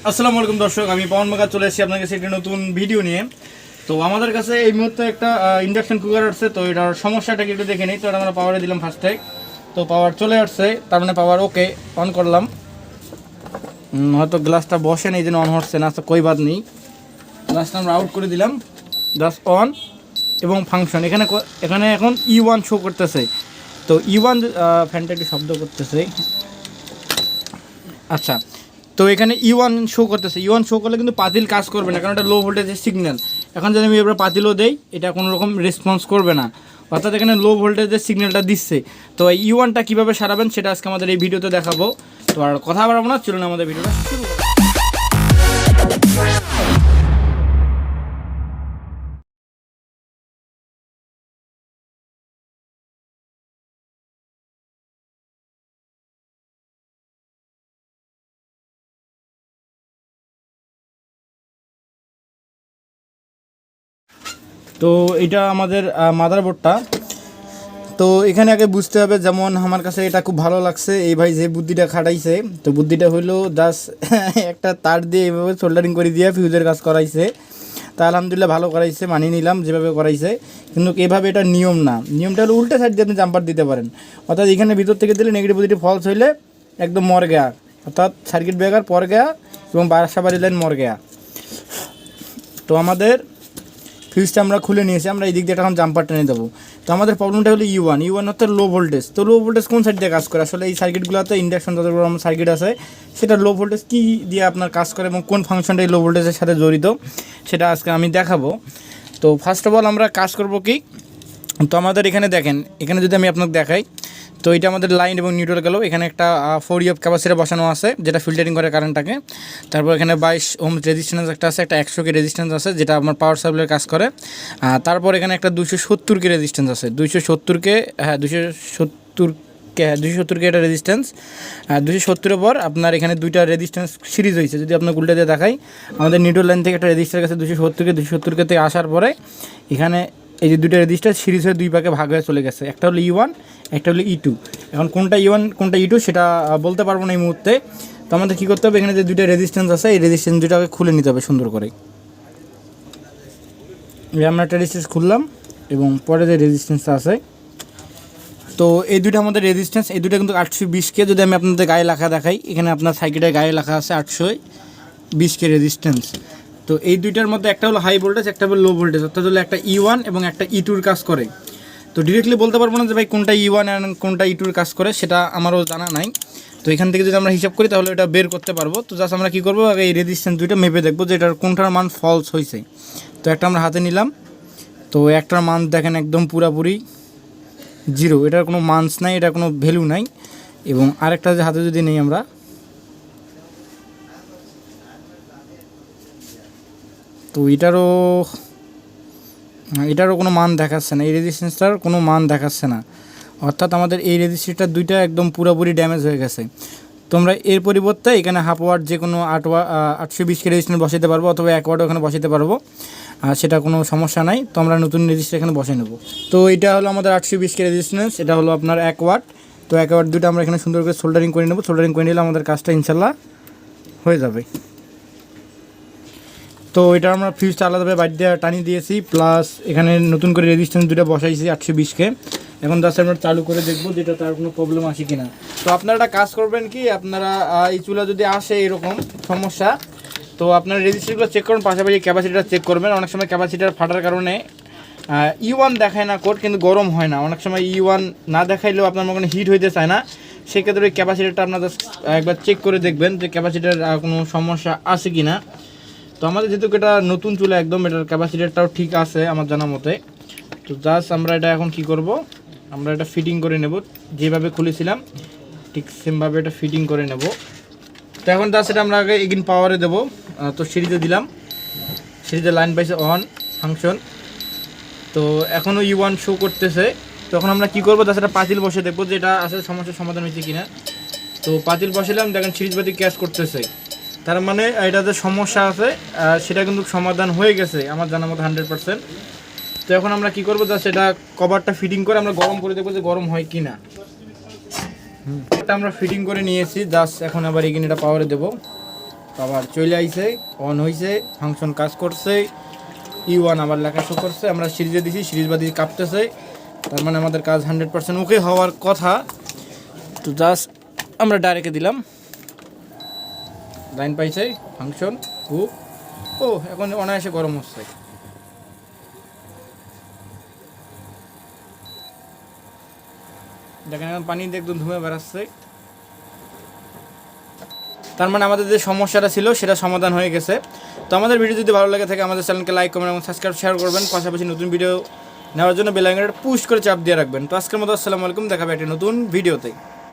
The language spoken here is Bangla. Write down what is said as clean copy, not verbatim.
আসসালামু আলাইকুম দর্শক, আমি পবন মাকা চলে এসেছি আপনার কাছে একটি নতুন ভিডিও নিয়ে। তো আমাদের কাছে এই মুহূর্তে একটা ইন্ডাকশন কুকার আসছে। তো এটার সমস্যাটাকে একটু দেখে নিই। তো এটা আমরা পাওয়ারে দিলাম ফার্স্টে, তো পাওয়ার চলে আসছে, তার মানে পাওয়ার ওকে। অন করলাম, হয়তো গ্লাসটা বসে নেই, যেন অন হচ্ছে না। আচ্ছা, কই বাদ নেই, গ্লাসটা আমরা আউট করে দিলাম। গ্লাস অন এবং ফাংশন। এখানে এখানে এখন E1 শো করতেছে। তো E1 ফ্যানটা একটু শব্দ করতেছে। আচ্ছা, তো এখানে E1 শো করতেছে। E1 শো করলে কিন্তু পাতিল কাজ করবে না, কারণ এটা লো ভোল্টেজের সিগন্যাল। এখন যদি আমি এবার পাতিলও দেই, এটা কোনো রকম রেসপন্স করবে না, অর্থাৎ এখানে লো ভোল্টেজের সিগন্যালটা দিচ্ছে। তো এই E1টা কীভাবে সারাবেন সেটা আজকে আমাদের এই ভিডিওতে দেখাবো। তো আর কথা বাড়াবো না, চলুন আমাদের ভিডিওটা শুরু করি। তো এটা আমাদের মাদারবোর্ডটা। তো এখানে আগে বুঝতে হবে, যেমন আমার কাছে এটা খুব ভালো লাগছে, এই ভাই যে বুদ্ধিটা খাটাইছে। তো বুদ্ধিটা হইলো জাস্ট একটা তার দিয়ে এইভাবে সোল্ডারিং করে দিয়ে ফিউজের কাজ করাইছে। তা আলহামদুলিল্লাহ ভালো করাইছে, মানিয়ে নিলাম যেভাবে করাইছে। কিন্তু এভাবে এটা নিয়ম না। নিয়মটা হলো উল্টা সাইড দিয়ে আপনি জাম্পার দিতে পারেন, অর্থাৎ এখানে ভিতর থেকে দিলে নেগেটিভ পজিটিভ ফলস হইলে একদম মর গেয়া, অর্থাৎ সার্কিট ব্রেকার পর গেয়া এবং বাসাবাড়ি লাইন মর গেয়া। তো আমাদের ফিউজটা আমরা খুলে নিয়েছি, আমরা এই দিক দিয়ে এখন জাম্পার টেনে দেবো। তো আমাদের প্রবলেমটা হলো E1 হচ্ছে লো ভোল্টেজ। তো লো ভোল্টেজ কোন সাইড দিয়ে কাজ করে? আসলে এই সার্কিটগুলোতে ইন্ডাকশন যত বড় আমার সার্কিট আছে, সেটা লো ভোল্টেজ কী দিয়ে আপনার কাজ করে এবং কোন ফাংশনটা এই লো ভোল্টেজের সাথে জড়িত, সেটা আজকে আমি দেখাবো। তো ফার্স্ট অফ অল আমরা কাজ করব কি, তো আমাদের এখানে দেখেন, এখানে যদি আমি আপনাকে দেখাই, তো এটা আমাদের লাইন এবং নিউট্রাল গেল। এখানে একটা 4 ক্যাপাসিটার বসানো আছে, যেটা ফিল্টারিং করে কারেন্টটাকে। তারপর এখানে 22 ওহম রেজিস্ট্যান্স একটা আছে, একটা 100 কে রেজিস্ট্যান্স আছে, যেটা আমার পাওয়ার সাপ্লাইয়ের কাজ করে। তারপর এখানে একটা 270 কে রেজিস্ট্যান্স আছে, 270 কে, হ্যাঁ 270 কে এটা রেজিস্ট্যান্স। 270-এর পর আপনার এখানে দুইটা রেজিস্ট্যান্স সিরিজ হয়েছে। যদি আপনার উল্টা দিয়ে দেখাই, আমাদের নিউট্রাল লাইন থেকে একটা রেজিস্টার গেছে 270 কে থেকে আসার পরে এখানে এই যে দুটো রেজিস্টার সিরিজ হয়ে দুই ভাগে ভাগ হয়ে চলে গেছে। একটা হলো E1, একটা হলো E2। এখন কোনটা E1 কোনটা E2 সেটা বলতে পারবো না এই মুহূর্তে। তো আমাদের কী করতে হবে, এখানে যে দুটো রেজিস্ট্যান্স আছে, এই রেজিস্ট্যান্স দুটাকে খুলে নিতে হবে সুন্দর করে। আমরা একটা রেজিস্ট্যান্স খুললাম এবং পরে যে রেজিস্ট্যান্সটা আছে, তো এই দুটো আমাদের রেজিস্ট্যান্স। এই দুটো কিন্তু 820 কে। যদি আমি আপনাদের গায়ে লেখা দেখাই, এখানে আপনার সাইকেলের গায়ে লেখা আছে 820 কে রেজিস্ট্যান্স। তো এই দুইটার মধ্যে একটা হলো হাই ভোল্টেজ, একটা হলো লো ভোল্টেজ, অর্থাৎ হলো একটা E1 এবং একটা E2-র কাজ করে। তো ডিরেক্টলি বলতে পারবো না যে ভাই কোনটা E1 আর কোনটা E2-র কাজ করে, সেটা আমারও জানা নাই। তো এখান থেকে যদি আমরা হিসাব করি তাহলে এটা বের করতে পারবো। তো জাস্ট আমরা কী করবো, আগে এই রেজিস্ট্যান্স দুইটা মেপে দেখবো যে এটার কোনটার মান ফলস হয়েছে। তো একটা আমরা হাতে নিলাম, তো একটার মান দেখেন একদম পুরাপুরি 0, এটার কোনো মানস নাই, এটার কোনো ভ্যালু নাই। এবং আরেকটা যে হাতে যদি নেই আমরা, তো এটারও কোনো মান দেখাচ্ছে না, এই রেজিস্ট্যান্সটার কোনো মান দেখাচ্ছে না। অর্থাৎ আমাদের এই রেজিস্ট্যান্সটা দুইটা একদম পুরোপুরি ড্যামেজ হয়ে গেছে। তোমরা এর পরিবর্তে এখানে হাফ ওয়াট যে কোনো 820 কে রেজিস্ট্যান্স বসাতে পারবো, অথবা 1 ওয়াটও এখানে বসাতে পারবো, আর সেটা কোনো সমস্যা নাই। তো আমরা নতুন রেজিস্ট্যান্স এখানে বসে নেব। তো এটা হলো আমাদের 820 কে রেজিস্ট্যান্স, এটা হলো আপনার 1 ওয়াট। তো 1 ওয়াট দুটো আমরা এখানে সুন্দর করে সোল্ডারিং করে নেব। সোল্ডারিং করে নিলে আমাদের কাজটা ইনশাল্লাহ হয়ে যাবে। তো এটা আমরা ফিউজটা আলাদাভাবে বাইরে দিয়ে টানিয়ে দিয়েছি, প্লাস এখানে নতুন করে রেজিস্ট্যান্স দুটো বসাইছি 820 কে। এখন জাস্ট আমরা চালু করে দেখবো যেটা তার কোনো প্রবলেম আসে কি না। তো আপনারা একটা কাজ করবেন কি, আপনারা এই চুলা যদি আসে এরকম সমস্যা, তো আপনারা রেজিস্ট্রিগুলো চেক করুন, পাশাপাশি ক্যাপাসিটার চেক করবেন। অনেক সময় ক্যাপাসিটার ফাটার কারণে E1 দেখায় না কোড, কিন্তু গরম হয় না। অনেক সময় E1 না দেখাইলেও আপনার মনে হিট হইতে চায় না, সেক্ষেত্রে ওই ক্যাপাসিটারটা আপনারা একবার চেক করে দেখবেন যে ক্যাপাসিটার কোনো সমস্যা আছে কি না। তো আমাদের যেহেতু এটা নতুন চুলা একদম, এটার ক্যাপাসিটারটাও ঠিক আছে আমার জানা মতে। তো জাস্ট আমরা এটা এখন কি করব, আমরা এটা ফিটিং করে নেব। যেভাবে খুলেছিলাম ঠিক সেমভাবে এটা ফিটিং করে নেব। তো এখন জাস্ট এটা আমরা আগে এগিন পাওয়ারে দেবো। তো সিরিজে দিলাম, সিরিজে লাইন পাইছে অন ফাংশন। তো এখনও E1 শো করতেছে। তো এখন আমরা কী করবো, জাস্ট এটা পাতিল বসে দেখবো যে এটা আসলে সমস্যার সমাধান হয়েছে কিনা। তো পাতিল বসালাম, দেখেন সিরিজ বাতি ক্যাচ করতেছে, তার মানে এটাতে সমস্যা আছে, সেটা কিন্তু সমাধান হয়ে গেছে আমার জানার মতো 100%। তো এখন আমরা কি করবো, জাস্ট এটা কভারটা ফিটিং করে আমরা গরম করে দেখবো যে গরম হয় কি না। এটা আমরা ফিটিং করে নিয়েছি, জাস্ট এখন আবার এখানে এটা পাওয়ারে দেবো। আবার চলে আইছে, অন হয়েছে, ফাংশন কাজ করছে, E1 আবার লেখা শো করছে। আমরা সিরিজে দিছি, সিরিজ বাদি কাঁপতেছে, তার মানে আমাদের কাজ 100% ওকে হওয়ার কথা। তো জাস্ট আমরা ডাইরেক্টে দিলাম, লাইন পাইছে, ফাংশন ও এখন অনায়াসে গরম হচ্ছে। দেখেন এখন পানি দিয়ে একদম ধুমে বেড়াচ্ছে, তার মানে আমাদের যে সমস্যাটা ছিল সেটা সমাধান হয়ে গেছে। তো আমাদের ভিডিও যদি ভালো লাগে থাকে আমাদের চ্যানেলকে লাইক, কমেন্ট এবং সাবস্ক্রাইব শেয়ার করবেন। পাশাপাশি নতুন ভিডিও নেওয়ার জন্য বেল আইকনটা পুশ করে চাপ দিয়ে রাখবেন। তো আজকের মতো আসসালামু আলাইকুম, দেখা হবে একটা নতুন ভিডিওতে।